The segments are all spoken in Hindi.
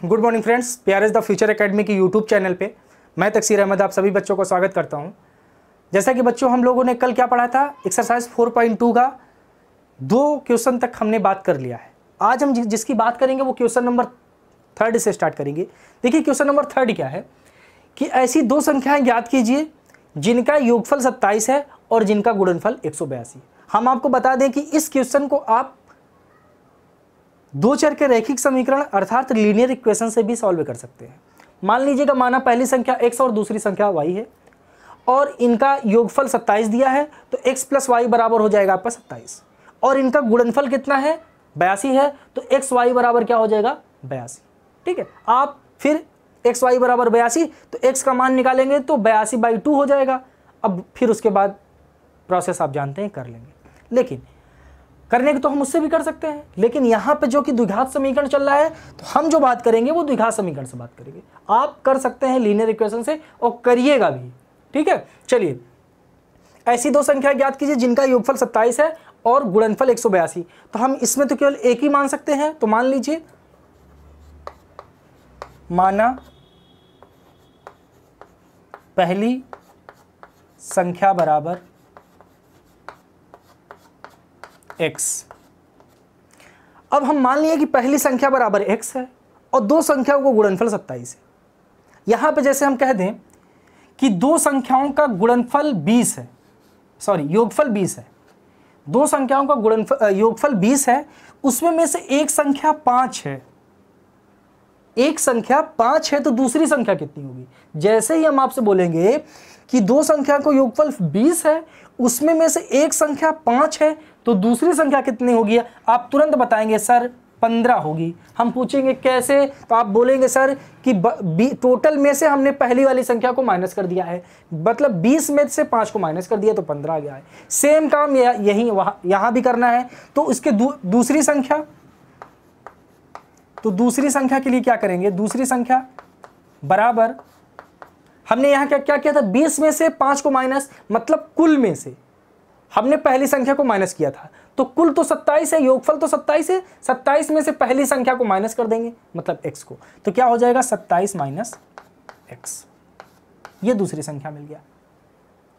Good morning friends, PRS the future academy की यूट्यूब चैनल पे मैं तकसीर अहमद आप सभी बच्चों को स्वागत करता हूं। जैसा कि बच्चों हम लोगों ने कल क्या पढ़ा था, एक्सरसाइज 4.2 का 2 क्वेश्चन तक हमने बात कर लिया है। आज हम जिसकी बात करेंगे वो क्वेश्चन नंबर 3 से स्टार्ट करेंगे। देखिए क्वेश्चन नंबर 3 क्या है कि ऐसी 2 संख्याएं ज्ञात कीजिए जिनका योगफल 27 है और जिनका गुणनफल 182। हम आपको बता दें कि इस क्वेश्चन को आप 2 चर के रैखिक समीकरण अर्थात लीनियर इक्वेशन से भी सॉल्व कर सकते हैं। मान लीजिएगा माना पहली संख्या x और दूसरी संख्या y है और इनका योगफल 27 दिया है, तो x प्लस वाई बराबर हो जाएगा आपका 27 और इनका गुणनफल कितना है 82 है, तो x y बराबर क्या हो जाएगा 82। ठीक है, आप फिर x y बराबर 82 तो x का मान निकालेंगे तो 82/2 हो जाएगा। अब फिर उसके बाद प्रोसेस आप जानते हैं कर लेंगे, लेकिन करने के तो हम उससे भी कर सकते हैं, लेकिन यहाँ पे जो कि द्विघात समीकरण चल रहा है तो हम जो बात करेंगे वो द्विघात समीकरण से बात करेंगे। आप कर सकते हैं लीनियर इक्वेशन से और करिएगा भी। ठीक है, चलिए ऐसी 2 संख्या ज्ञात कीजिए जिनका योगफल 27 है और गुणनफल 182। तो हम इसमें तो केवल एक ही मान सकते हैं, तो मान लीजिए माना पहली संख्या बराबर x। अब हम मान लिए कि पहली संख्या बराबर x है और 2 संख्याओं को गुणनफल 27 है। यहां पे जैसे हम कह दें कि 2 संख्याओं का गुणनफल 20 है, सॉरी योगफल 20 है। 2 संख्याओं का गुणनफल योगफल 20 है, उसमें में से एक संख्या 5 है। एक संख्या 5 है तो दूसरी संख्या कितनी होगी? जैसे ही हम आपसे बोलेंगे कि 2 संख्या को योगफल 20 है, उसमें में से एक संख्या 5 है तो दूसरी संख्या कितनी होगी? आप तुरंत बताएंगे सर 15 होगी। हम पूछेंगे कैसे, तो आप बोलेंगे सर कि टोटल में से हमने पहली वाली संख्या को माइनस कर दिया है, मतलब 20 में से 5 को माइनस कर दिया तो 15 आ गया है। सेम काम यही यहां भी करना है। तो इसके दूसरी संख्या, तो दूसरी संख्या के लिए क्या करेंगे? दूसरी संख्या बराबर, हमने यहां क्या किया था? 20 में से 5 को माइनस, मतलब कुल में से हमने पहली संख्या को माइनस किया था, तो कुल तो 27 है, योगफल तो 27 है। 27 में से पहली संख्या को माइनस कर देंगे, मतलब x को, तो क्या हो जाएगा 27 माइनस x। ये दूसरी संख्या मिल गया।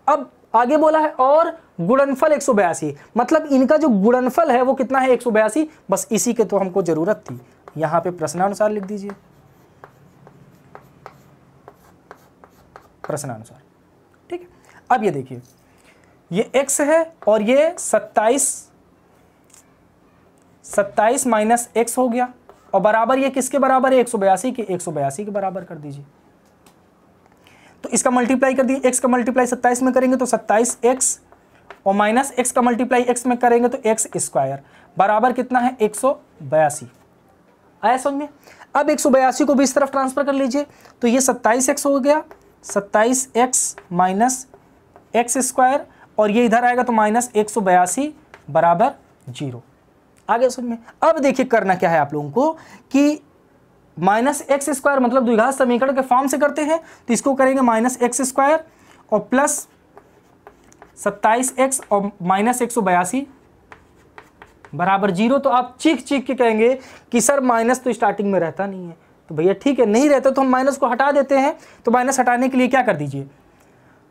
अब आगे बोला है और गुणनफल 182, मतलब इनका जो गुणनफल है वो कितना है 182। बस इसी के तो हमको जरूरत थी। यहां पे प्रश्नानुसार लिख दीजिए, प्रश्नानुसार। ठीक है, अब ये देखिए ये x है और ये 27 माइनस x हो गया और बराबर ये किसके बराबर है? 182 के। 182 के बराबर कर दीजिए। तो इसका मल्टीप्लाई कर दिए, x का मल्टीप्लाई 27 में करेंगे तो 27x और माइनस x का मल्टीप्लाई x में करेंगे तो x स्क्वायर बराबर कितना है 182। आया समझ में? अब 182 को भी इस तरफ ट्रांसफर कर लीजिए, तो ये 27x हो गया, 27x माइनस x स्क्वायर और ये इधर आएगा तो माइनस 182 बराबर 0। आगे समझ में? अब देखिए करना क्या है आप लोगों को कि माइनस एक्स स्क्वायर मतलब द्विघात समीकरण के फॉर्म से करते हैं, तो इसको करेंगे माइनस एक्स स्क्वायर और प्लस 27x और माइनस 182 बराबर 0। तो आप चीख के कहेंगे कि सर माइनस तो स्टार्टिंग में रहता नहीं है। तो भैया ठीक है, नहीं रहता तो हम माइनस को हटा देते हैं। तो माइनस हटाने के लिए क्या कर दीजिए,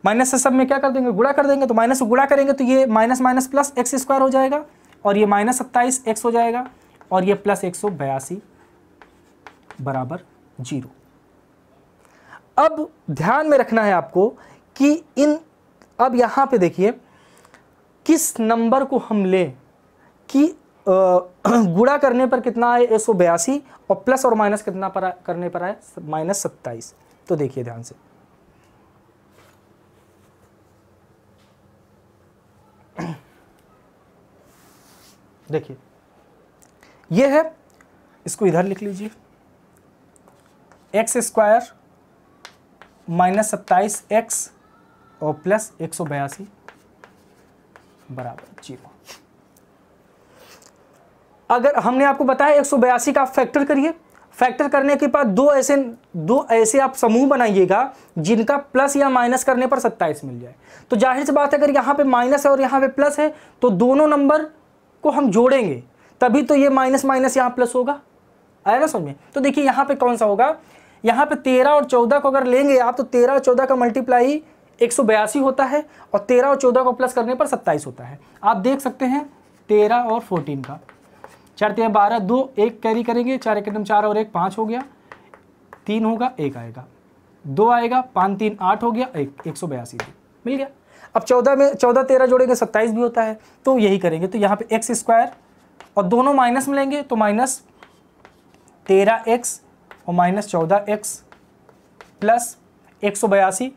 माइनस से सब में क्या कर देंगे? गुणा कर देंगे। तो माइनस को गुणा करेंगे तो ये minus minus plus x square हो जाएगा और ये माइनस 27x हो जाएगा और ये प्लस 182 बराबर 0। अब ध्यान में रखना है आपको कि अब यहां पे देखिए किस नंबर को हम लें कि गुणा करने पर कितना आए 182 और प्लस और माइनस कितना करने पर आए माइनस 27। तो देखिए ध्यान से, देखिए ये है, इसको इधर लिख लीजिए, एक्स स्क्वायर माइनस 27x और प्लस 182 बराबर 0। अगर हमने आपको बताया 182 का आप फैक्टर करिए, फैक्टर करने के बाद दो ऐसे आप समूह बनाइएगा जिनका प्लस या माइनस करने पर 27 मिल जाए। तो जाहिर सी बात है अगर यहाँ पे माइनस है और यहाँ पे प्लस है तो दोनों नंबर को हम जोड़ेंगे तभी तो ये माइनस माइनस यहाँ प्लस होगा। आया ना समझ में। तो देखिए यहाँ पे कौन सा होगा, यहाँ पे 13 और 14 को अगर लेंगे आप तो 13 और 14 का मल्टीप्लाई 182 होता है और 13 और 14 को प्लस करने पर 27 होता है। आप देख सकते हैं 13 और 14 का 4 13 12 2 1 कैरी करेंगे, 4 1 4 और 1 5 हो गया, 3 होगा 1 आएगा, 2 आएगा, 5 3 8 हो गया, 182 मिल गया। अब 14 में 14 13 जोड़ेंगे 27 भी होता है, तो यही करेंगे। तो यहाँ पे एक्स स्क्वायर और दोनों माइनस में लेंगे तो माइनस 13x और माइनस 14x प्लस 182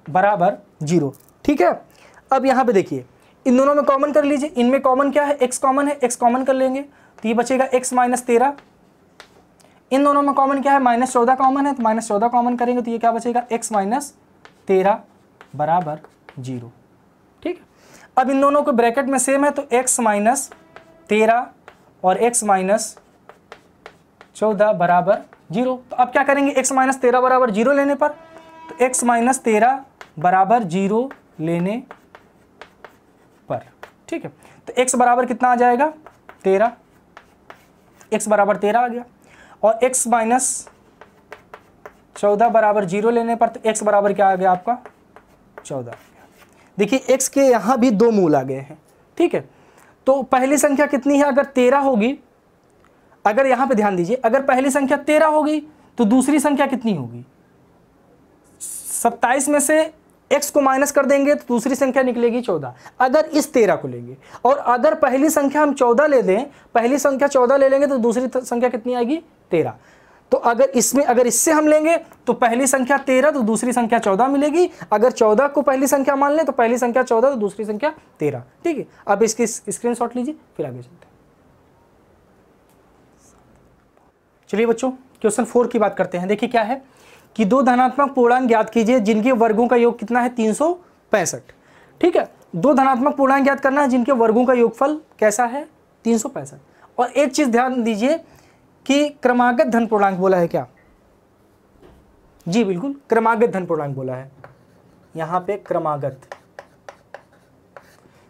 बराबर 0। ठीक है, अब यहाँ पे देखिए इन दोनों में कॉमन कर लीजिए, इनमें कॉमन क्या है, x कॉमन है, x कॉमन कर लेंगे तो ये बचेगा x माइनस 13। इन दोनों में कॉमन क्या है, माइनस 14 कॉमन है तो माइनस 14 कॉमन करेंगे तो ये क्या बचेगा, x माइनस 13 बराबर 0। ठीक है, अब इन दोनों को ब्रैकेट में सेम है तो x माइनस 13 और x माइनस 14 बराबर 0। तो अब क्या करेंगे, x माइनस 13 बराबर 0 लेने पर, तो x माइनस 13 बराबर 0 लेने पर, ठीक है, तो x बराबर कितना आ जाएगा 13, x बराबर 13 आ गया और x माइनस 14 बराबर 0 लेने पर तो x बराबर क्या आ गया आपका 14 आ गया। देखिए x के यहाँ भी दो मूल आ गए हैं। ठीक है, तो पहली संख्या कितनी है, अगर 13 होगी, अगर यहाँ पे ध्यान दीजिए, अगर पहली संख्या 13 होगी तो दूसरी संख्या कितनी होगी, 27 में से x को माइनस कर देंगे तो दूसरी संख्या निकलेगी 14, अगर इस 13 को लेंगे। और अगर पहली संख्या हम 14 ले दें, पहली संख्या 14 ले लेंगे तो दूसरी संख्या कितनी आएगी 13। तो अगर इससे हम लेंगे तो पहली संख्या 13 तो दूसरी संख्या 14 मिलेगी, अगर 14 को पहली संख्या मान लें तो पहली संख्या 14 तो दूसरी संख्या 13। ठीक है, अब इसकी स्क्रीनशॉट लीजिए फिर आगे चलते हैं। चलिए बच्चों क्वेश्चन 4 की बात करते हैं। देखिए क्या है कि दो धनात्मक पूर्णांक ज्ञात कीजिए जिनके वर्गों का योग कितना है 365। ठीक है, दो धनात्मक पूर्णांक ज्ञात करना है जिनके वर्गों का योगफल कैसा है 365। और एक चीज ध्यान दीजिए कि क्रमागत धन पूर्णांक बोला है क्या, जी बिल्कुल क्रमागत धन पूर्णांक बोला है। यहां पे क्रमागत,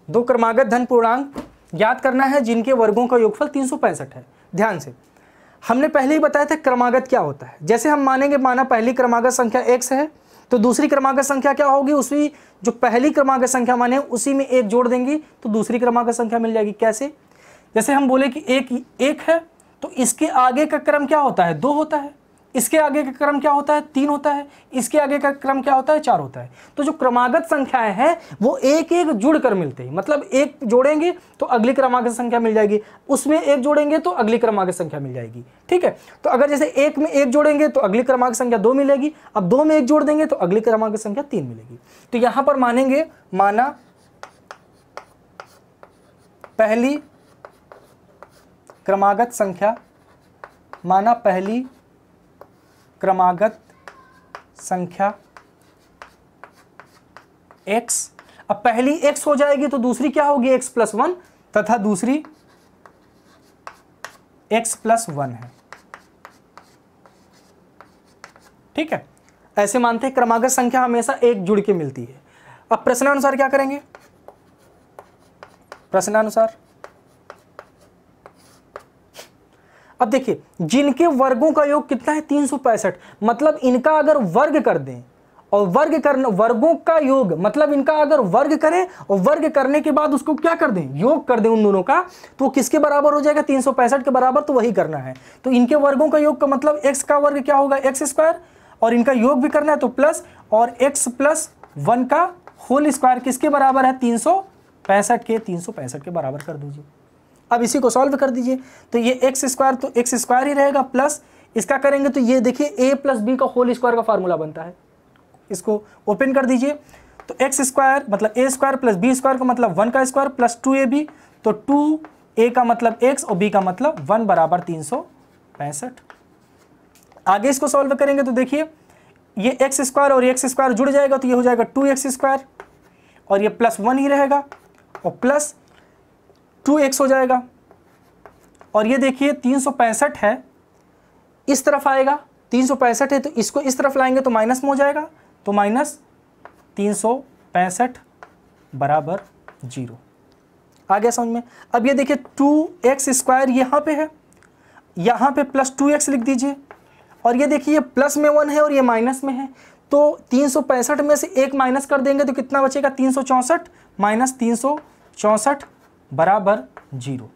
दो क्रमागत धन पूर्णांक ज्ञात करना है जिनके वर्गों का योगफल 365 है। ध्यान से, हमने पहले ही बताया था क्रमागत क्या होता है। जैसे हम मानेंगे, माना पहली क्रमागत संख्या x है तो दूसरी क्रमागत संख्या क्या होगी, उसी जो पहली क्रमागत संख्या माने उसी में एक जोड़ देंगी तो दूसरी क्रमागत संख्या मिल जाएगी। कैसे, जैसे हम बोले कि एक है तो इसके आगे का क्रम क्या होता है 2 होता है, इसके आगे का क्रम क्या होता है 3 होता है, इसके आगे का क्रम क्या होता है 4 होता है। तो जो क्रमागत संख्याएं हैं वो एक एक जुड़कर मिलते हैं, मतलब एक जोड़ेंगे तो अगली क्रमागत संख्या मिल जाएगी, उसमें एक जोड़ेंगे तो अगली क्रमागत संख्या मिल जाएगी। ठीक है, तो अगर जैसे एक में एक जोड़ेंगे तो अगली क्रमागत संख्या 2 मिलेगी, अब 2 में एक जोड़ देंगे तो अगली क्रमागत संख्या 3 मिलेगी। तो यहां पर मानेंगे, माना पहली क्रमागत संख्या, माना पहली क्रमागत संख्या x, अब पहली x हो जाएगी तो दूसरी क्या होगी x प्लस 1 तथा दूसरी x प्लस 1 है। ठीक है, ऐसे मानते हैं क्रमागत संख्या हमेशा एक जुड़ के मिलती है। अब प्रश्नानुसार क्या करेंगे, प्रश्नानुसार अब देखिए जिनके वर्गों का योग कितना है 365, मतलब इनका अगर वर्ग कर दें और वर्गों का योग, मतलब इनका अगर वर्ग करें और वर्ग करने के बाद उसको क्या कर दें, योग कर दें उन दोनों का, तो वो किसके बराबर हो जाएगा 365 के बराबर। तो वही करना है, तो इनके वर्गों का योग का मतलब x का वर्ग क्या होगा x स्क्वायर, और इनका योग भी करना है तो प्लस, और x प्लस 1 का होल स्क्वायर किसके बराबर है 365 के, 365 के बराबर कर दीजिए। अब इसी को सॉल्व कर दीजिए, तो ये एक्स स्क्वायर तो एक्स स्क्वायर ही रहेगा, प्लस इसका करेंगे तो ये देखिए a प्लस बी का होल स्क्वायर का फार्मूला बनता है, इसको ओपन कर दीजिए। तो एक्स स्क्वायर मतलब a square plus B square का मतलब 1 का स्क्वायर प्लस 2ab, तो 2a का मतलब x और b का मतलब 1 बराबर 365। आगे इसको सॉल्व करेंगे तो देखिए ये एक्स स्क्वायर और एक्स स्क्वायर जुड़ जाएगा तो ये हो जाएगा 2x स्क्वायर और ये प्लस 1 ही रहेगा और प्लस 2x हो जाएगा, और ये देखिए 365 है इस तरफ आएगा, 365 है तो इसको इस तरफ लाएंगे तो माइनस में हो जाएगा, तो माइनस 365 बराबर 0। आ गया समझ में। अब ये देखिए 2x स्क्वायर यहाँ पे है यहाँ पे +2x लिख दीजिए, और ये देखिए ये प्लस में 1 है और ये माइनस में है, तो 365 में से 1 माइनस कर देंगे तो कितना बचेगा, 364 माइनस 364 बराबर 0।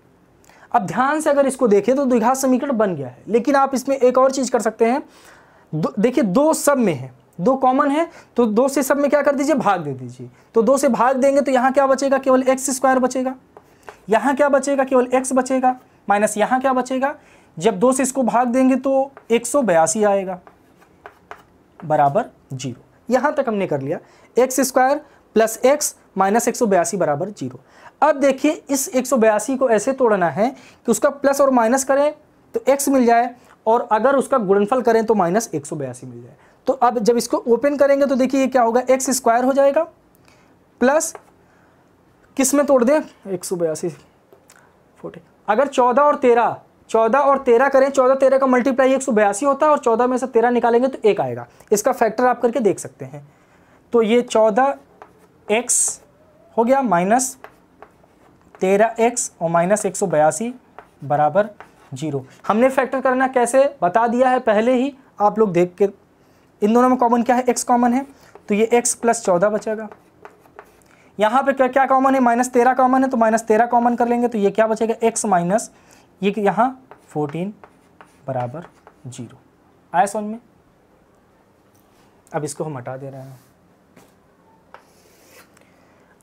अब ध्यान से अगर इसको देखें तो द्विघात समीकरण बन गया है। लेकिन आप इसमें एक और चीज़ कर सकते हैं, देखिए 2 सब में है, 2 कॉमन है, तो 2 से सब में क्या कर दीजिए, भाग दे दीजिए। तो 2 से भाग देंगे तो यहाँ क्या बचेगा, केवल x² बचेगा। यहाँ क्या बचेगा, केवल x बचेगा, माइनस यहाँ क्या बचेगा, जब 2 से इसको भाग देंगे तो 182 आएगा बराबर 0। यहाँ तक हमने कर लिया, x² प्लस x माइनस 182 बराबर 0। अब देखिए इस 182 को ऐसे तोड़ना है कि उसका प्लस और माइनस करें तो x मिल जाए, और अगर उसका गुणनफल करें तो माइनस 182 मिल जाए। तो अब जब इसको ओपन करेंगे तो देखिए ये क्या होगा, x² हो जाएगा प्लस किस में तोड़ दें, 182 40। अगर 14 और 13 करें, 14 13 का मल्टीप्लाई 182 होता है, और 14 में से 13 निकालेंगे तो 1 आएगा। इसका फैक्टर आप करके देख सकते हैं। तो ये 14x हो गया माइनस 13x और माइनस 182 बराबर 0। हमने फैक्टर करना कैसे बता दिया है पहले ही, आप लोग देख के। इन दोनों में कॉमन क्या है, x कॉमन है, तो ये x प्लस 14 बचेगा। यहाँ पे क्या क्या कॉमन है, माइनस 13 कॉमन है, तो माइनस 13 कॉमन कर लेंगे तो ये क्या बचेगा, x माइनस ये यहाँ 14 बराबर 0। आया समझ में। अब इसको हम हटा दे रहे हैं।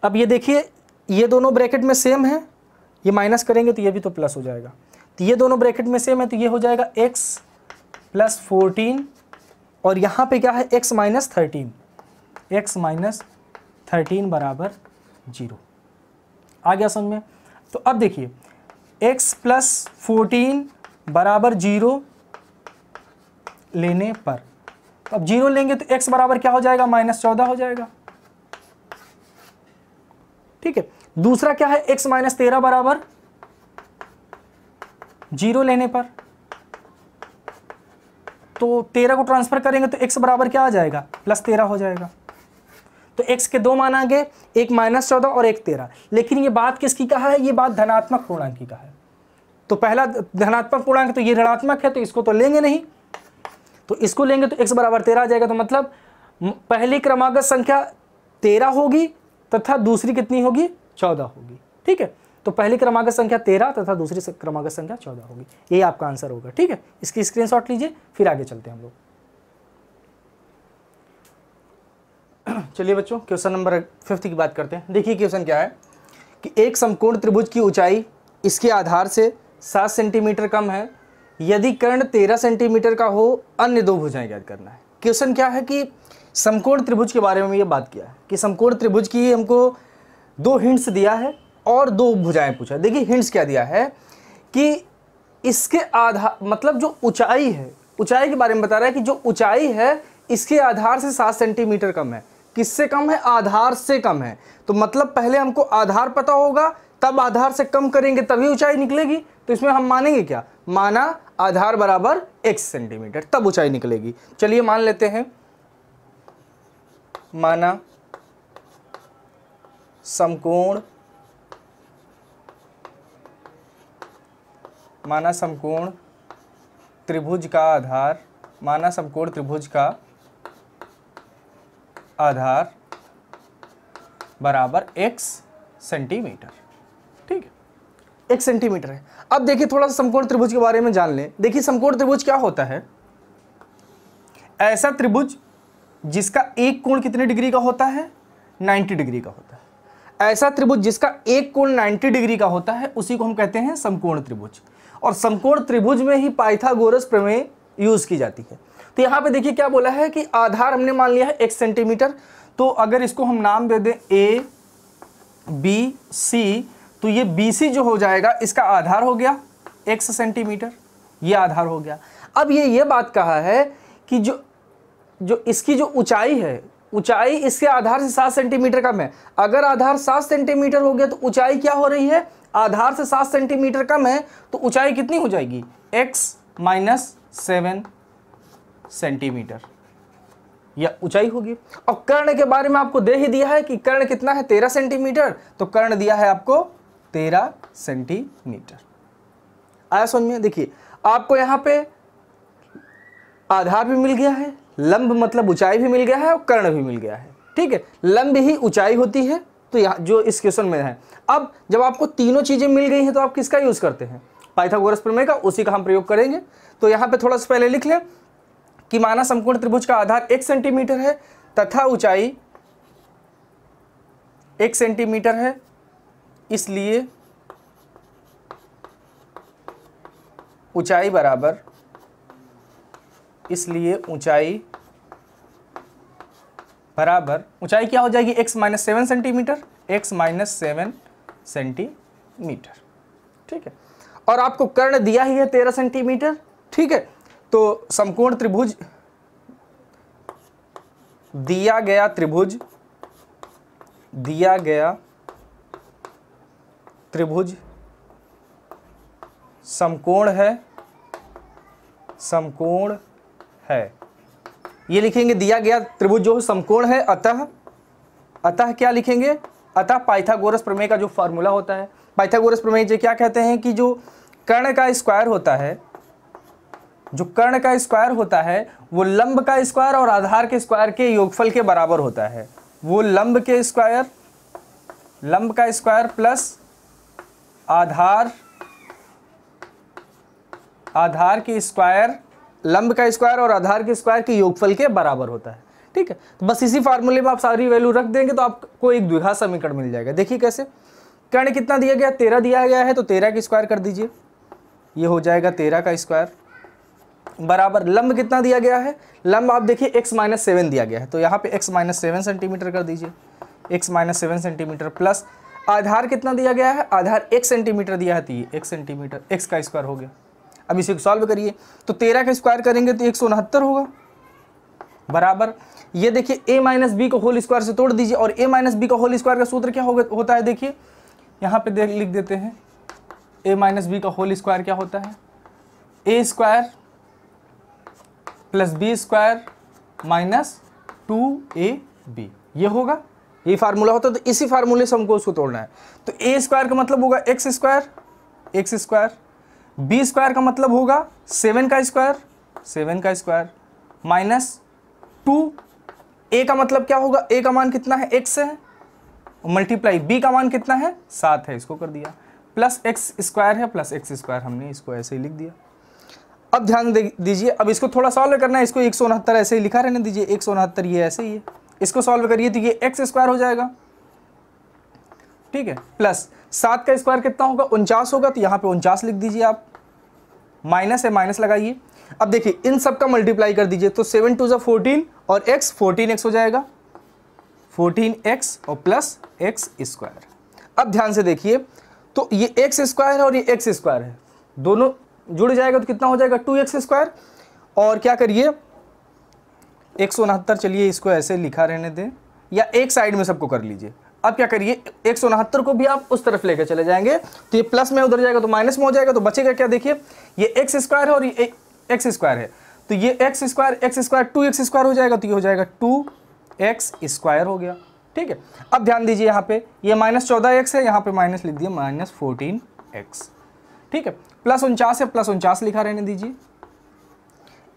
अब ये देखिए ये दोनों ब्रैकेट में सेम है, ये माइनस करेंगे तो ये भी तो प्लस हो जाएगा, तो ये दोनों ब्रैकेट में सेम है, तो ये हो जाएगा x प्लस 14, और यहाँ पे क्या है, x माइनस 13 बराबर 0। आ गया समझ में। तो अब देखिए x प्लस 14 बराबर 0 लेने पर, तो अब 0 लेंगे तो x बराबर क्या हो जाएगा, माइनस 14 हो जाएगा। ठीक है, दूसरा क्या है, x माइनस 13 बराबर 0 लेने पर, तो 13 को ट्रांसफर करेंगे तो x बराबर क्या आ जाएगा, प्लस 13 हो जाएगा। तो x के 2 मान आ गए, एक माइनस 14 और एक 13। लेकिन ये बात किसकी कहा है, ये बात धनात्मक पूर्णांक की कहा है। तो पहला धनात्मक पूर्णांक, तो ये ऋणात्मक है तो इसको तो लेंगे नहीं, तो इसको लेंगे तो x बराबर 13 आ जाएगा। तो मतलब पहली क्रमागत संख्या 13 होगी तथा दूसरी कितनी होगी, 14 होगी। ठीक है, तो पहली क्रमागत संख्या 13 तथा दूसरी क्रमागत संख्या 14 होगी। यही आपका आंसर होगा। ठीक है, इसकी स्क्रीनशॉट लीजिए, फिर आगे चलते हैं हम लोग। चलिए बच्चों, क्वेश्चन नंबर 5 की बात करते हैं। देखिए क्वेश्चन क्या है कि एक समकोण त्रिभुज की ऊंचाई इसके आधार से 7 सेंटीमीटर कम है, यदि कर्ण 13 सेंटीमीटर का हो, अन्य 2 भुजाएं ज्ञात करना है। क्वेश्चन क्या है कि समकोण त्रिभुज के बारे में ये बात किया है कि समकोण त्रिभुज की हमको 2 हिंट्स दिया है और 2 भुजाएं पूछा है। देखिए हिंट्स क्या दिया है कि इसके आधार, मतलब जो ऊंचाई है, ऊंचाई के बारे में बता रहा है कि जो ऊंचाई है इसके आधार से 7 सेंटीमीटर कम है। किससे कम है, आधार से कम है। तो मतलब पहले हमको आधार पता होगा, तब आधार से कम करेंगे तभी ऊंचाई निकलेगी। तो इसमें हम मानेंगे क्या, माना आधार बराबर x सेंटीमीटर, तब ऊंचाई निकलेगी। चलिए मान लेते हैं, माना समकोण त्रिभुज का आधार, माना समकोण त्रिभुज का आधार बराबर x सेंटीमीटर। ठीक है, 1 सेंटीमीटर है। अब देखिए थोड़ा सा समकोण त्रिभुज के बारे में जान लें। देखिए समकोण त्रिभुज क्या होता है, ऐसा त्रिभुज जिसका एक कोण कितने डिग्री का होता है, 90 डिग्री का होता है। ऐसा त्रिभुज जिसका एक कोण 90 डिग्री का होता है उसी को हम कहते हैं समकोण त्रिभुज। और समकोण त्रिभुज में ही पाइथागोरस प्रमेय यूज की जाती है। तो यहाँ पे देखिए क्या बोला है कि आधार हमने मान लिया है 1 सेंटीमीटर। तो अगर इसको हम नाम दे दें A B C, तो ये BC जो हो जाएगा इसका आधार हो गया x सेंटीमीटर, ये आधार हो गया। अब ये बात कहा है कि जो इसकी जो ऊंचाई है, ऊंचाई इसके आधार से 7 सेंटीमीटर कम है। अगर आधार 7 सेंटीमीटर हो गया तो ऊंचाई क्या हो रही है, आधार से 7 सेंटीमीटर कम है, तो ऊंचाई कितनी हो जाएगी, x माइनस 7 सेंटीमीटर, यह ऊंचाई होगी। और कर्ण के बारे में आपको दे ही दिया है कि कर्ण कितना है, 13 सेंटीमीटर, तो कर्ण दिया है आपको 13 सेंटीमीटर। आया समझ में। देखिए आपको यहाँ पे आधार भी मिल गया है, लंब मतलब ऊंचाई भी मिल गया है और कर्ण भी मिल गया है। ठीक है, लंब ही ऊंचाई होती है, तो यहाँ जो इस क्वेश्चन में है। अब जब आपको तीनों चीजें मिल गई हैं तो आप किसका यूज करते हैं? पाइथागोरस प्रमेय का, उसी का हम प्रयोग करेंगे। तो यहाँ पे थोड़ा सा पहले लिख लें कि माना समकोण त्रिभुज का आधार 1 सेंटीमीटर है तथा ऊंचाई 1 सेंटीमीटर है, इसलिए ऊंचाई बराबर, ऊंचाई क्या हो जाएगी? x minus 7 centimetre, x minus 7 centimetre. ठीक है, और आपको कर्ण दिया ही है 13 सेंटीमीटर। ठीक है, तो समकोण त्रिभुज दिया गया त्रिभुज समकोण है, ये लिखेंगे दिया गया त्रिभुज जो समकोण है, अतः क्या लिखेंगे? अतः पाइथागोरस प्रमेय का जो फार्मूला होता है, पाइथागोरस प्रमेय जो क्या कहते हैं कि जो कर्ण का स्क्वायर होता है, वो लंब का स्क्वायर और आधार के स्क्वायर के योगफल के बराबर होता है। वो लंब का स्क्वायर प्लस आधार के स्क्वायर, लंब का स्क्वायर और आधार के स्क्वायर के योगफल के बराबर होता है। ठीक है, तो बस इसी फार्मूले में आप सारी वैल्यू रख देंगे तो आपको एक द्विघात समीकरण मिल जाएगा। देखिए कैसे, कर्ण कितना दिया गया? 13 दिया गया है, तो 13 का स्क्वायर कर दीजिए, ये हो जाएगा 13 का स्क्वायर, बराबर लंब कितना दिया गया है? लंब आप देखिए x माइनस 7 दिया गया है, तो यहाँ पे x माइनस 7 सेंटीमीटर कर दीजिए, x माइनस 7 सेंटीमीटर प्लस आधार कितना दिया गया है? आधार 1 सेंटीमीटर दिया है, तो ये 1 सेंटीमीटर, x का स्क्वायर हो गया। अब इसे सॉल्व करिए, तो 13 का स्क्वायर करेंगे तो 169 होगा, बराबर ये देखिए a माइनस बी को होल स्क्वायर से तोड़ दीजिए, और a माइनस बी का होल स्क्वायर का सूत्र क्या होता है? देखिए यहाँ पे लिख देते हैं, a माइनस बी का होल स्क्वायर क्या होता है? a square plus B square minus 2ab, ये होगा, ये फार्मूला होता है। तो इसी फार्मूले से हमको उसको तोड़ना है। तो a स्क्वायर का मतलब होगा x स्क्वायर, b स्क्वायर का मतलब होगा 7 का स्क्वायर माइनस 2, a का मतलब क्या होगा? a का मान कितना है? x है, मल्टीप्लाई b का मान कितना है? 7 है, इसको कर दिया, प्लस x स्क्वायर है प्लस x स्क्वायर, हमने इसको ऐसे ही लिख दिया। अब ध्यान दीजिए, अब इसको थोड़ा सॉल्व करना है, इसको 169 ऐसे ही लिखा रहने दीजिए, 169 ये ऐसे ही है, इसको सॉल्व करिए तो ये x स्क्वायर हो जाएगा। ठीक है, प्लस 7 का स्क्वायर कितना होगा? 49 होगा, तो यहाँ पे 49 लिख दीजिए आप, माइनस है, माइनस लगाइए। अब देखिए इन सब का मल्टीप्लाई कर दीजिए, तो 7 2 14 और x 14x हो जाएगा, 14x और प्लस x स्क्वायर। अब ध्यान से देखिए, तो ये x स्क्वायर है और ये x स्क्वायर है, दोनों जुड़ जाएगा तो कितना हो जाएगा? 2x square. और क्या करिए 169, चलिए इसको ऐसे लिखा रहने दें, या एक साइड में सबको कर लीजिए। अब क्या करिए 169 को भी आप उस तरफ लेकर चले जाएंगे, तो ये प्लस में उधर जाएगा तो माइनस में हो जाएगा, तो बचेगा क्या? देखिए ये x स्क्वायर है और ये x स्क्वायर है, तो ये x स्क्वायर 2x स्क्वायर हो जाएगा, तो ये हो जाएगा 2x स्क्वायर हो गया। ठीक है, अब ध्यान दीजिए यहाँ पे ये माइनस 14x है, यहाँ पे माइनस लिख दिया, माइनस 14x। ठीक है, प्लस 49 है, प्लस 49 लिखा रहने दीजिए।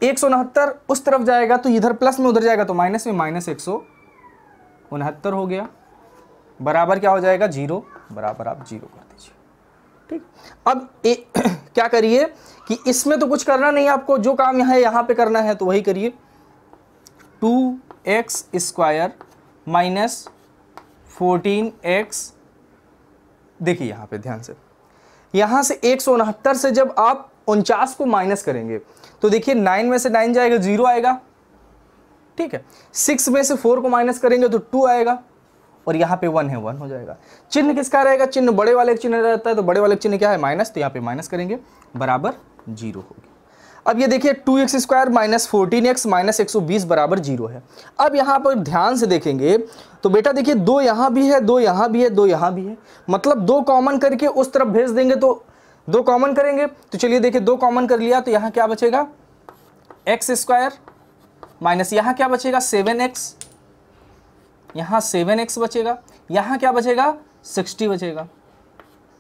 169 उस तरफ जाएगा तो इधर प्लस में उधर जाएगा तो माइनस में, माइनस 169 हो गया, बराबर क्या हो जाएगा? 0, बराबर आप 0 कर दीजिए। ठीक, अब क्या करिए कि इसमें तो कुछ करना नहीं, आपको जो काम यहाँ पे करना है तो वही करिए, 2x स्क्वायर माइनस 14x। देखिए यहाँ पे ध्यान से, यहाँ से 169 से जब आप 49 को माइनस करेंगे तो देखिए 9 में से 9 जाएगा, 0 आएगा। ठीक है, 6 में से 4 को माइनस करेंगे तो 2 आएगा, और यहाँ पे 1 है, 1 हो जाएगा। चिन्ह किसका रहेगा? चिन्ह बड़े वाले चिन्ह रहता है, तो बड़े वाले चिन्ह क्या है? माइनस, तो यहाँ पे माइनस करेंगे, बराबर 0 हो गया। अब ये देखिए 2x square minus 14x minus 120 बराबर 0 है। अब यहाँ पर ध्यान से देखेंगे तो बेटा देखिए 2 यहाँ भी है, 2 यहाँ भी है, 2 यहाँ भी है, मतलब 2 कॉमन करके उस तरफ भेज देंगे तो 2 कॉमन करेंगे, तो चलिए देखिए 2 कॉमन कर लिया तो यहाँ क्या बचेगा? x स्क्वायर माइनस यहाँ क्या बचेगा? 7x, यहाँ 7x बचेगा, यहाँ क्या बचेगा? 60 बचेगा,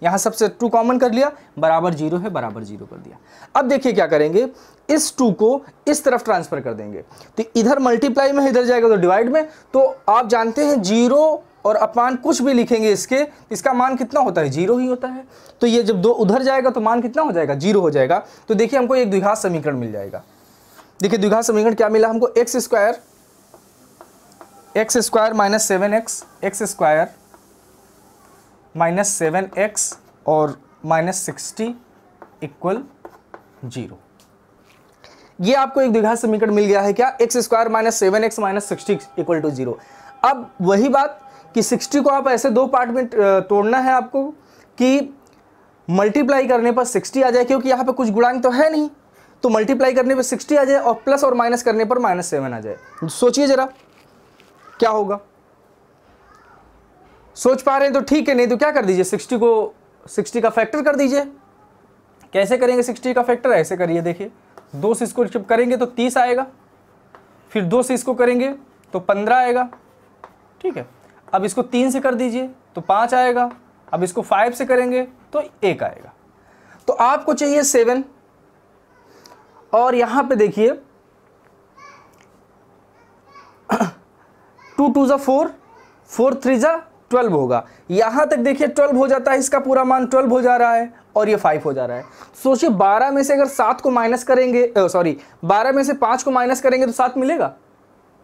यहाँ सबसे 2 कॉमन कर लिया, बराबर 0 है, बराबर 0 कर दिया। अब देखिए क्या करेंगे, इस 2 को इस तरफ ट्रांसफर कर देंगे, तो इधर मल्टीप्लाई में, इधर जाएगा तो डिवाइड में। तो आप जानते हैं 0 और अपान कुछ भी लिखेंगे इसके, इसका मान कितना होता है, 0 ही होता है। तो ये जब 2 उधर जाएगा तो मान कितना हो जाएगा, 0 हो जाएगा। तो देखिए हमको एक द्विघात समीकरण मिल जाएगा। देखिए द्विघात समीकरण क्या मिला हमको, x square minus 7x, x square minus 7x और माइनस 60 इक्वल 0। ये आपको एक द्विघात समीकरण मिल गया है क्या, x square minus 7x minus 60 equal to 0। अब वही बात कि 60 को आप ऐसे 2 पार्ट में तोड़ना है आपको कि मल्टीप्लाई करने पर 60 आ जाए, क्योंकि यहाँ पे कुछ गुणांक तो है नहीं, तो मल्टीप्लाई करने पर 60 आ जाए और प्लस और माइनस करने पर -7 आ जाए। सोचिए जरा क्या होगा, सोच पा रहे हैं तो ठीक है, नहीं तो क्या कर दीजिए, 60 को 60 का फैक्टर कर दीजिए। कैसे करेंगे 60 का फैक्टर, ऐसे करिए, देखिए 2 से इसको जब करेंगे तो 30 आएगा, फिर 2 से इसको करेंगे तो 15 आएगा, ठीक है। अब इसको 3 से कर दीजिए तो 5 आएगा, अब इसको 5 से करेंगे तो 1 आएगा। तो आपको चाहिए 7, और यहां पे देखिए 2 2 जा 4, 4 3 जा 12 होगा। यहां तक देखिए 12 हो जाता है, इसका पूरा मान 12 हो जा रहा है और ये 5 हो जा रहा है। सोचिए 12 में से अगर 7 को माइनस करेंगे, 12 में से 5 को माइनस करेंगे तो 7 मिलेगा।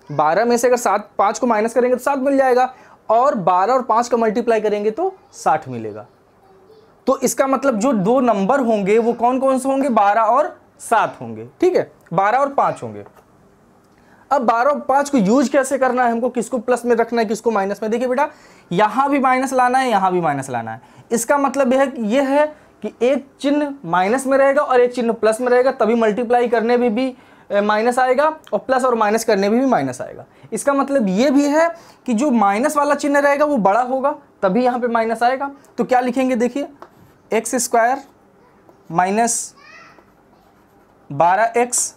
12 में से अगर 5 को माइनस करेंगे तो 7 मिल जाएगा, और 12 और 5 का मल्टीप्लाई करेंगे तो 60 मिलेगा। तो इसका मतलब जो 2 नंबर होंगे वो कौन कौन से होंगे, 12 और 7 होंगे, ठीक है, 12 और 5 होंगे। अब 12 और 5 को यूज कैसे करना है हमको, किसको प्लस में रखना है, किसको माइनस में। देखिए बेटा यहां भी माइनस लाना है, यहां भी माइनस लाना है। इसका मतलब यह है कि एक चिन्ह माइनस में रहेगा और एक चिन्ह प्लस में रहेगा, तभी मल्टीप्लाई करने में भी माइनस आएगा और प्लस और माइनस करने में भी माइनस आएगा। इसका मतलब ये भी है कि जो माइनस वाला चिन्ह रहेगा वो बड़ा होगा, तभी यहाँ पे माइनस आएगा। तो क्या लिखेंगे, देखिए x square minus 12x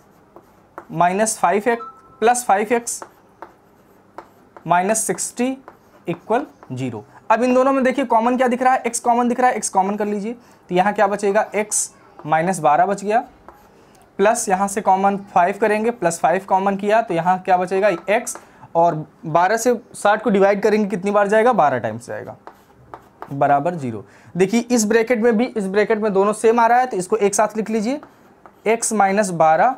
minus 5x plus 5x minus 60 equal 0। अब इन दोनों में देखिए कॉमन क्या दिख रहा है, x कॉमन दिख रहा है, x कॉमन कर लीजिए। तो यहाँ क्या बचेगा, x माइनस 12 बच गया, प्लस यहाँ से कॉमन 5 करेंगे, प्लस 5 कॉमन किया तो यहाँ क्या बचेगा x, और 12 से 60 को डिवाइड करेंगे कितनी बार जाएगा, 12 टाइम्स जाएगा, बराबर 0। देखिए इस ब्रैकेट में भी, इस ब्रैकेट में दोनों सेम आ रहा है, तो इसको एक साथ लिख लीजिए, x माइनस 12,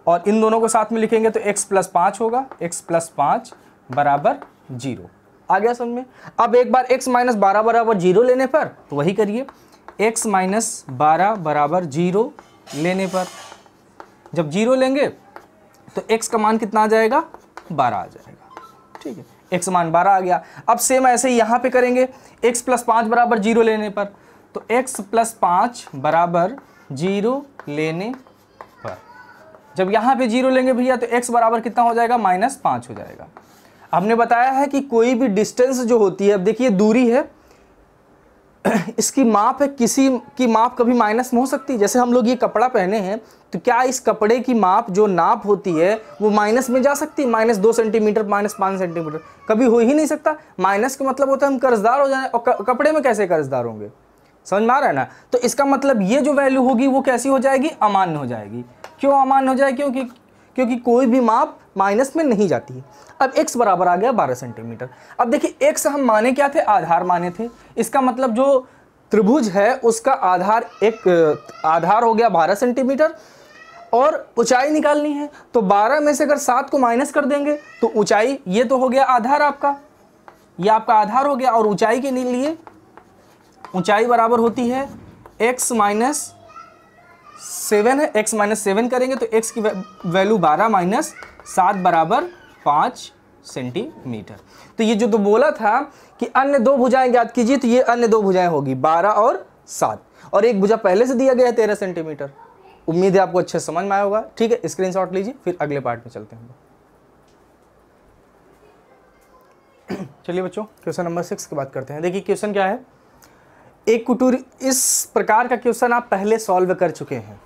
और इन दोनों को साथ में लिखेंगे तो x प्लस 5 होगा, x प्लस 5 बराबर 0। आ गया समझ में। अब एक बार x माइनस 12 बराबर 0 लेने पर तो वही करिए, x माइनस 12 बराबर 0 लेने पर जब 0 लेंगे तो x का मान कितना आ जाएगा, 12 आ जाएगा, ठीक है, x मान 12 आ गया। अब सेम ऐसे ही यहाँ पे करेंगे, x प्लस 5 बराबर 0 लेने पर, तो x प्लस 5 बराबर 0 लेने पर जब यहाँ पे 0 लेंगे भैया तो x बराबर कितना हो जाएगा, -5 हो जाएगा। हमने बताया है कि कोई भी डिस्टेंस जो होती है, अब देखिए दूरी है, इसकी माप है, किसी की माप कभी माइनस में हो सकती है। जैसे हम लोग ये कपड़ा पहने हैं तो क्या इस कपड़े की माप जो नाप होती है वो माइनस में जा सकती है, -2 सेंटीमीटर, -5 सेंटीमीटर, कभी हो ही नहीं सकता। माइनस का मतलब होता है हम कर्जदार हो जाए, और कपड़े में कैसे कर्जदार होंगे, समझ में आ रहा है ना। तो इसका मतलब ये जो वैल्यू होगी वो कैसी हो जाएगी, अमान्य हो जाएगी। क्यों अमान्य हो जाएगी, क्योंकि कोई भी माप माइनस में नहीं जाती है। अब x बराबर आ गया 12 सेंटीमीटर। अब देखिए x हम माने क्या थे, आधार माने थे। इसका मतलब जो त्रिभुज है उसका आधार आधार हो गया 12 सेंटीमीटर, और ऊंचाई निकालनी है तो 12 में से अगर 7 को माइनस कर देंगे तो ऊंचाई, ये तो हो गया आधार आपका, ये आपका आधार हो गया। और ऊंचाई के लिए ऊंचाई बराबर होती है x माइनस 7 है, x माइनस 7 करेंगे तो x की वैल्यू 12 माइनस 7 बराबर 5 सेंटीमीटर। तो ये जो तो बोला था कि अन्य 2 भुजाएं ज्ञात कीजिए, तो ये अन्य 2 भुजाएं होगी 12 और 7, और एक भुजा पहले से दिया गया है 13 सेंटीमीटर। उम्मीद है आपको अच्छे समझ में आया होगा, ठीक है। स्क्रीनशॉट लीजिए, फिर अगले पार्ट में चलते हैं। चलिए बच्चों क्वेश्चन नंबर 6 की बात करते हैं। देखिए क्वेश्चन क्या है, एक कुटुर, इस प्रकार का क्वेश्चन आप पहले सॉल्व कर चुके हैं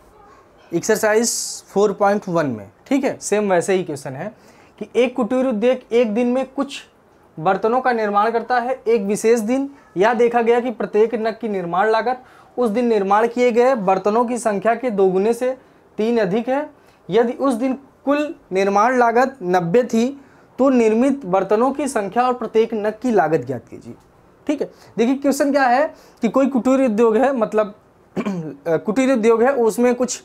एक्सरसाइज 4.1 में, ठीक है। सेम वैसे ही क्वेश्चन है कि एक कुटीर उद्योग एक दिन में कुछ बर्तनों का निर्माण करता है, एक विशेष दिन यह देखा गया कि प्रत्येक नग की निर्माण लागत उस दिन निर्माण किए गए बर्तनों की संख्या के 2 गुने से 3 अधिक है। यदि उस दिन कुल निर्माण लागत 90 थी तो निर्मित बर्तनों की संख्या और प्रत्येक नग की लागत ज्ञात कीजिए। ठीक है, देखिए क्वेश्चन क्या है कि कोई कुटीर उद्योग है, मतलब कुटीर उद्योग है, उसमें कुछ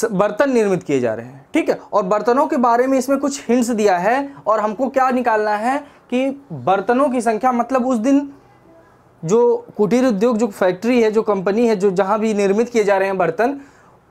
बर्तन निर्मित किए जा रहे हैं। ठीक है, और बर्तनों के बारे में इसमें कुछ हिंट्स दिया है और हमको क्या निकालना है कि बर्तनों की संख्या, मतलब उस दिन जो कुटीर उद्योग, जो फैक्ट्री है, जो कंपनी है, जो जहां भी निर्मित किए जा रहे हैं बर्तन,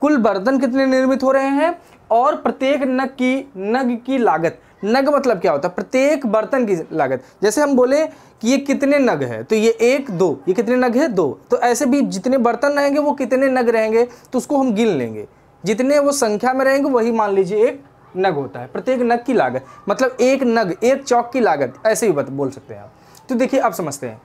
कुल बर्तन कितने निर्मित हो रहे हैं और प्रत्येक नग की लागत। नग मतलब क्या होता है? प्रत्येक बर्तन की लागत। जैसे हम बोले कि ये कितने नग है, तो ये 1 2, ये कितने नग है? 2। तो ऐसे भी जितने बर्तन रहेंगे वो कितने नग रहेंगे, तो उसको हम गिन लेंगे। जितने वो संख्या में रहेंगे वही मान लीजिए एक नग होता है। प्रत्येक नग की लागत मतलब एक नग, एक चौक की लागत, ऐसे भी बोल सकते हैं आप। तो देखिए अब समझते हैं,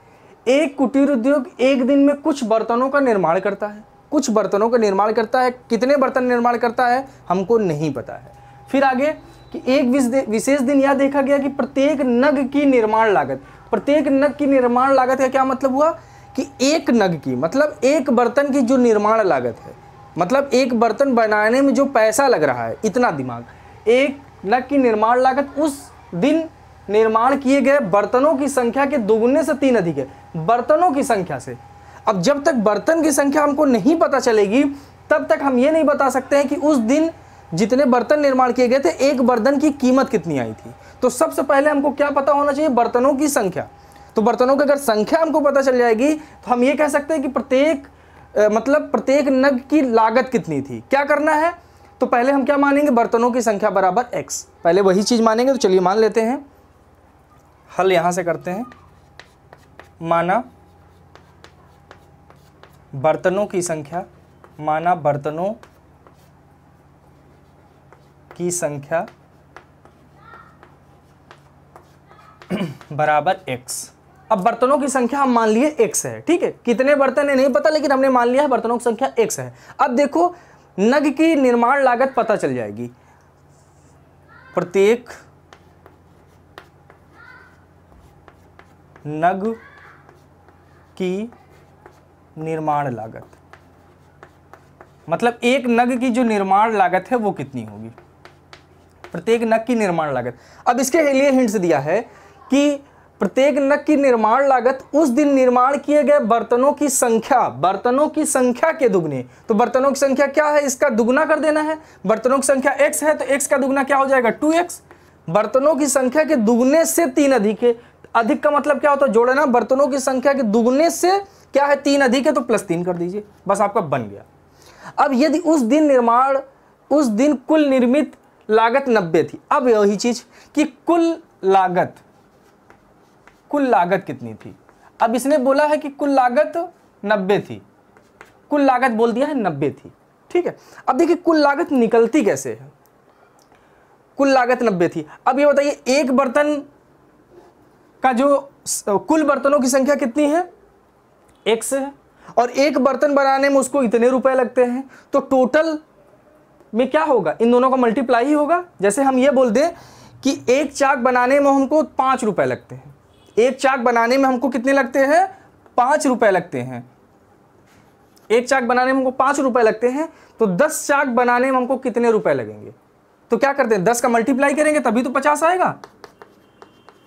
एक कुटीर उद्योग एक दिन में कुछ बर्तनों का निर्माण करता है, कुछ बर्तनों का निर्माण करता है। कितने बर्तन निर्माण करता है हमको नहीं पता है। फिर आगे कि एक विशेष दिन यह देखा गया कि प्रत्येक नग की निर्माण लागत, प्रत्येक नग की निर्माण लागत का क्या मतलब हुआ कि एक नग की, मतलब एक बर्तन की जो निर्माण लागत है, मतलब एक बर्तन बनाने में जो पैसा लग रहा है, इतना दिमाग, एक नग की निर्माण लागत उस दिन निर्माण किए गए बर्तनों की संख्या के 2 गुने से 3 अधिक है। बर्तनों की संख्या से, अब जब तक बर्तन की संख्या हमको नहीं पता चलेगी तब तक हम ये नहीं बता सकते हैं कि उस दिन जितने बर्तन निर्माण किए गए थे एक बर्तन की कीमत कितनी आई थी। तो सबसे पहले हमको क्या पता होना चाहिए? बर्तनों की संख्या। तो बर्तनों की अगर संख्या हमको पता चल जाएगी तो हम ये कह सकते हैं कि प्रत्येक नग की लागत कितनी थी। क्या करना है? तो पहले हम क्या मानेंगे? बर्तनों की संख्या बराबर x, पहले वही चीज मानेंगे। तो चलिए मान लेते हैं, हल यहां से करते हैं। माना बर्तनों की संख्या, माना बर्तनों की संख्या बराबर x। अब बर्तनों की संख्या हम मान लिए x है। ठीक है, कितने बर्तन है नहीं पता, लेकिन हमने मान लिया है बर्तनों की संख्या x है। अब देखो नग की निर्माण लागत पता चल जाएगी। प्रत्येक नग की निर्माण लागत, मतलब एक नग की जो निर्माण लागत है वो कितनी होगी, प्रत्येक नग की निर्माण लागत। अब इसके लिए हिंट्स दिया है कि प्रत्येक नग की निर्माण लागत उस दिन निर्माण किए गए बर्तनों की संख्या, बर्तनों की संख्या के दुगने। तो बर्तनों की संख्या क्या है? इसका दुगना कर देना है। बर्तनों की संख्या x है तो x का दुगना क्या हो जाएगा? 2x। बर्तनों की संख्या के दुगने से 3 अधिक है। अधिक का मतलब क्या होता है? जोड़ना। बर्तनों की संख्या के दुगने से क्या है? 3 अधिक है, तो +3 कर दीजिए, बस आपका बन गया। अब यदि उस दिन कुल निर्मित लागत 90 थी। अब यही चीज कि कुल लागत कितनी थी। अब इसने बोला है कि कुल लागत 90 थी, कुल लागत बोल दिया है 90 थी। ठीक है, अब देखिए कुल लागत निकलती कैसे है। कुल लागत 90 थी। अब ये बताइए एक बर्तन का जो कुल बर्तनों की संख्या कितनी है? x है, और एक बर्तन बनाने में उसको इतने रुपए लगते हैं, तो टोटल में क्या होगा? इन दोनों का मल्टीप्लाई ही होगा। जैसे हम ये बोल दें कि एक चाक बनाने में हमको 5 रुपए लगते हैं, एक चाक बनाने में हमको कितने लगते हैं? 5 रुपए लगते हैं। एक चाक बनाने में हमको 5 रुपए लगते हैं, तो 10 चाक बनाने में हमको कितने रुपए लगेंगे? तो क्या करते हैं? 10 का मल्टीप्लाई करेंगे तभी तो 50 आएगा।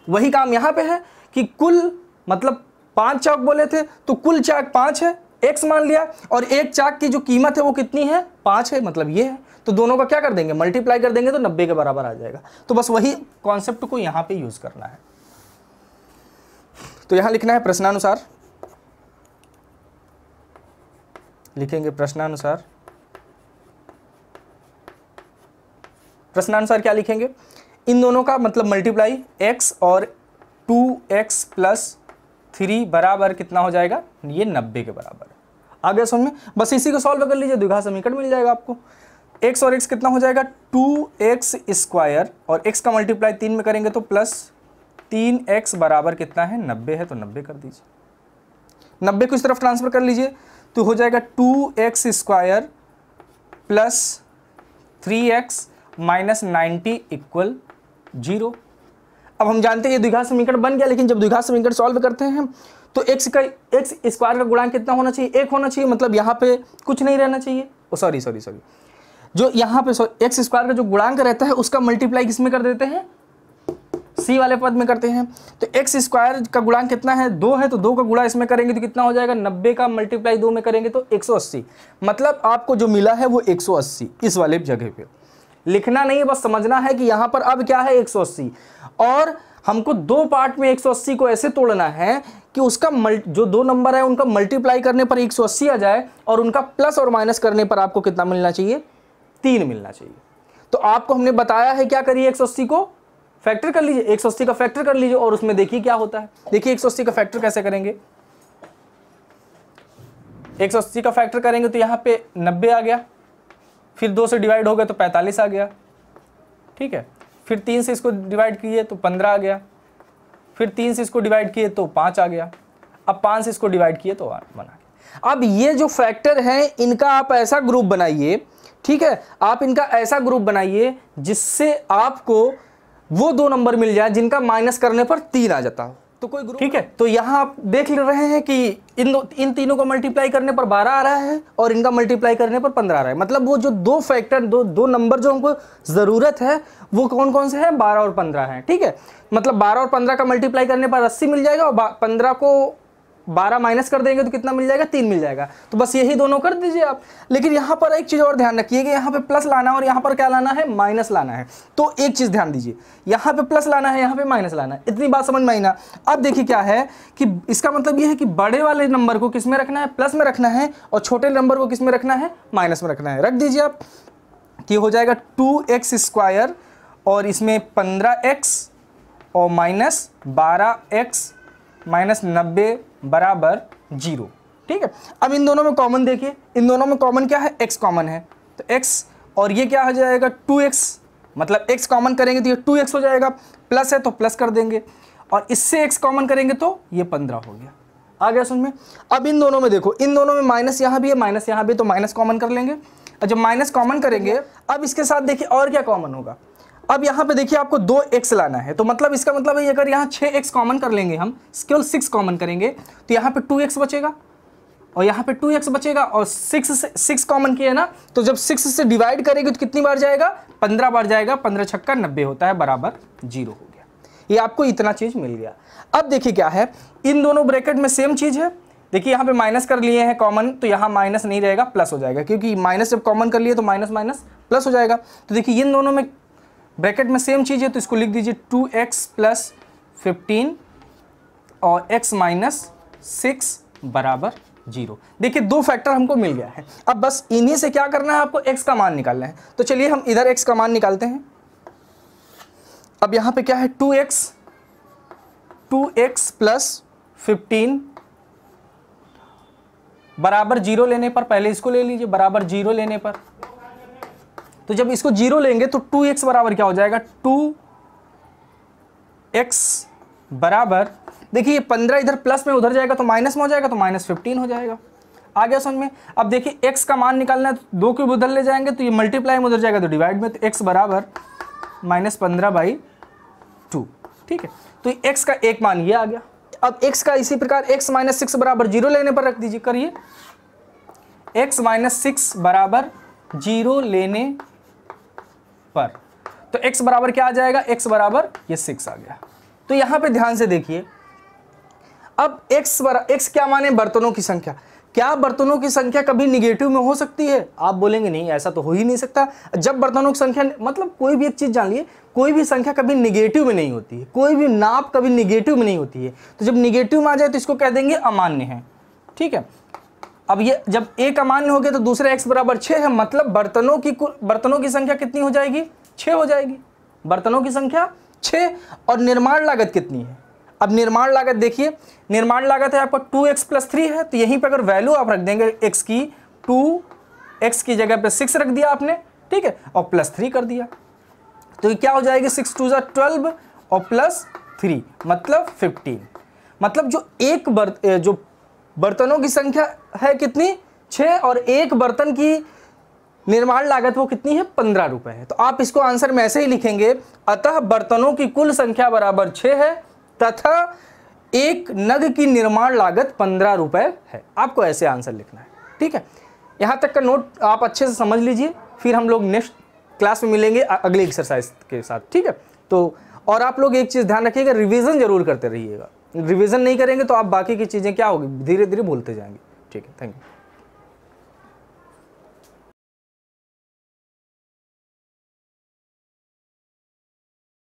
वही काम यहां पे है कि कुल, मतलब 5 चाक बोले थे तो कुल चाक 5 है, x मान लिया, और एक चाक की जो कीमत है वो कितनी है? 5 है, मतलब ये है। तो दोनों का क्या कर देंगे? मल्टीप्लाई कर देंगे तो 90 के बराबर आ जाएगा। तो बस वही कॉन्सेप्ट को यहां पे यूज करना है। तो यहां लिखना है प्रश्नानुसार, लिखेंगे प्रश्नानुसार। प्रश्नानुसार क्या लिखेंगे? इन दोनों का मतलब मल्टीप्लाई, x और 2x + 3 बराबर कितना हो जाएगा? ये 90 के बराबर। आ गया समझ में? बस इसी को सॉल्व कर लीजिए, द्विघात समीकरण मिल जाएगा आपको। x और x कितना हो जाएगा? 2x², और x का मल्टीप्लाई 3 में करेंगे तो +3x बराबर कितना है? 90 है, तो 90 कर दीजिए। 90 को इस तरफ ट्रांसफर कर लीजिए तो हो जाएगा 2x² + 3x - 90 = 0। अब हम जानते हैं ये द्विघात समीकरण बन गया, लेकिन जब द्विघात समीकरण सॉल्व करते हैं तो एक्स स्क्वायर का गुणांक कितना होना चाहिए? 1 होना चाहिए, मतलब यहाँ पे कुछ नहीं रहना चाहिए। सॉरी जो यहाँ पे एक्स स्क्वायर का जो गुणांक रहता है उसका मल्टीप्लाई किसमें कर देते हैं? सी वाले पद में करते हैं। तो एक्स स्क्वायर का गुणांक कितना है? 2 है, तो 2 का गुणा इसमें करेंगे तो कितना हो जाएगा? 90 का मल्टीप्लाई 2 में करेंगे तो 180। मतलब आपको जो मिला है वो 180 इस वाले जगह पे। लिखना नहीं है, बस समझना है कि यहाँ पर अब क्या है? 180। और हमको 2 पार्ट में 180 को ऐसे तोड़ना है कि उसका जो 2 नंबर है उनका मल्टीप्लाई करने पर 180 आ जाए और उनका प्लस और माइनस करने पर आपको कितना मिलना चाहिए? 3 मिलना चाहिए। तो आपको हमने बताया है क्या करिए? 180 को फैक्टर कर लीजिए, 180 का फैक्टर कर लीजिए और उसमें देखिए क्या होता है। देखिए 180 का फैक्टर कैसे करेंगे? 180 का फैक्टर करेंगे तो यहाँ पे 90 आ गया, फिर 2 से डिवाइड हो गया तो 45 आ गया, ठीक है। फिर 3 से इसको डिवाइड किए तो 15 आ गया, फिर 3 से इसको डिवाइड किए तो 5 आ गया, अब 5 से इसको डिवाइड किए तो 8 बना गया। अब ये जो फैक्टर है इनका आप ऐसा ग्रुप बनाइए, ठीक है, आप इनका ऐसा ग्रुप बनाइए जिससे आपको वो 2 नंबर मिल जाए जिनका माइनस करने पर 3 आ जाता हो। तो कोई ग्रुप, ठीक है। तो यहाँ आप देख ले रहे हैं कि इन तीनों को मल्टीप्लाई करने पर 12 आ रहा है और इनका मल्टीप्लाई करने पर 15 आ रहा है। मतलब वो जो 2 फैक्टर दो नंबर जो हमको ज़रूरत है वो कौन कौन से हैं? 12 और 15 हैं, ठीक है। मतलब 12 और 15 का मल्टीप्लाई करने पर 80 मिल जाएगा और 15 को 12 माइनस कर देंगे तो कितना मिल जाएगा? 3 मिल जाएगा। तो बस यही दोनों कर दीजिए आप। लेकिन यहाँ पर एक चीज़ और ध्यान रखिए कि यहाँ पे प्लस लाना है और यहाँ पर क्या लाना है? माइनस लाना है। तो एक चीज़ ध्यान दीजिए, यहाँ पे प्लस लाना है, यहाँ पे माइनस लाना है। इतनी बात समझ में आई ना? अब देखिए क्या है कि इसका मतलब ये है कि बड़े वाले नंबर को किस में रखना है? प्लस में रखना है, और छोटे नंबर को किस में रखना है? माइनस में रखना है। रख दीजिए आप कि हो जाएगा 2x स्क्वायर और इसमें 15x और माइनस 12x माइनस 90 बराबर 0, ठीक है। अब इन दोनों में कॉमन देखिए, इन दोनों में कॉमन क्या है? x कॉमन है, तो x और ये क्या हो जाएगा? 2x, मतलब x कॉमन करेंगे तो ये 2x हो जाएगा, प्लस है तो प्लस कर देंगे और इससे x कॉमन करेंगे तो ये 15 हो गया। आ गया समझ में? अब इन दोनों में देखो, इन दोनों में माइनस यहाँ भी है, माइनस यहाँ भी, तो माइनस कॉमन कर लेंगे। और जब माइनस कॉमन करेंगे, अब इसके साथ देखिए और क्या कॉमन होगा। अब यहाँ पे देखिए आपको 2x लाना है, तो मतलब इसका मतलब है अगर यहाँ 6x कॉमन कर लेंगे, हम केवल 6 कॉमन करेंगे तो यहाँ पे 2x बचेगा और यहाँ पे 2x बचेगा और 6 कॉमन किया ना, तो जब 6 से डिवाइड करेंगे तो कितनी बार जाएगा? 15 बार जाएगा। 15 छक्का 90 होता है, बराबर 0 हो गया। ये आपको इतना चीज़ मिल गया। अब देखिए क्या है, इन दोनों ब्रैकेट में सेम चीज़ है। देखिए यहाँ पे माइनस कर लिए हैं कॉमन, तो यहाँ माइनस नहीं रहेगा, प्लस हो जाएगा, क्योंकि माइनस जब कॉमन कर लिए तो माइनस माइनस प्लस हो जाएगा। तो देखिए इन दोनों में ब्रैकेट में सेम चीज़ है, तो इसको लिख दीजिए 2x प्लस 15 और x माइनस 6 बराबर 0। देखिए 2 फैक्टर हमको मिल गया है। अब बस इन्हीं से क्या करना है? आपको x का मान निकालना है। तो चलिए हम इधर x का मान निकालते हैं। अब यहाँ पे क्या है? 2x प्लस 15 बराबर 0 लेने पर, पहले इसको ले लीजिए, बराबर 0 लेने पर, तो जब इसको 0 लेंगे तो 2x बराबर क्या हो जाएगा? 2x बराबर, देखिए 15 इधर प्लस में उधर जाएगा तो माइनस में हो जाएगा, तो माइनस 15 हो जाएगा। आ गया समझ में? अब देखिए x का मान निकालना है, तो 2 के उधर ले जाएंगे तो ये मल्टीप्लाई में उधर जाएगा तो डिवाइड में, तो x बराबर माइनस 15/2, ठीक है। तो x का एक मान ये आ गया। अब x का इसी प्रकार x माइनस 6 बराबर 0 लेने पर रख दीजिए, करिए। x माइनस 6 बराबर 0 लेने पर, तो x बराबर क्या आ जाएगा? x बराबर ये 6 आ गया। तो यहां पे ध्यान से देखिए, अब x क्या माने? बर्तनों की संख्या। क्या बर्तनों की संख्या कभी निगेटिव में हो सकती है? आप बोलेंगे नहीं, ऐसा तो हो ही नहीं सकता। जब बर्तनों की संख्या, मतलब कोई भी एक चीज जान लिए, कोई भी संख्या कभी निगेटिव में नहीं होती है, कोई भी नाप कभी निगेटिव में नहीं होती है। तो जब निगेटिव में आ जाए तो इसको कह देंगे अमान्य है, ठीक है। अब ये जब एक अमान्य हो गया तो दूसरा x बराबर 6 है, मतलब बर्तनों की संख्या कितनी हो जाएगी? 6 हो जाएगी। बर्तनों की संख्या 6। और निर्माण लागत कितनी है? अब निर्माण लागत देखिए, निर्माण लागत है आपका 2x प्लस 3 है, तो यहीं पे अगर वैल्यू आप रख देंगे x की, 2x की जगह पे 6 रख दिया आपने, ठीक है, और प्लस 3 कर दिया, तो ये क्या हो जाएगी? 6 2 12 और प्लस 3 मतलब 15। मतलब जो बर्तनों की संख्या है कितनी? 6, और एक बर्तन की निर्माण लागत वो कितनी है? 15 रुपए है। तो आप इसको आंसर में ऐसे ही लिखेंगे, अतः बर्तनों की कुल संख्या बराबर 6 है तथा एक नग की निर्माण लागत 15 रुपए है। आपको ऐसे आंसर लिखना है, ठीक है। यहाँ तक का नोट आप अच्छे से समझ लीजिए, फिर हम लोग नेक्स्ट क्लास में मिलेंगे अगले एक्सरसाइज के साथ, ठीक है। तो और आप लोग एक चीज़ ध्यान रखिएगा, रिवीजन जरूर करते रहिएगा। रिवीजन नहीं करेंगे तो आप बाकी की चीज़ें क्या होगी, धीरे धीरे भूलते जाएंगे, ठीक है। Thank you.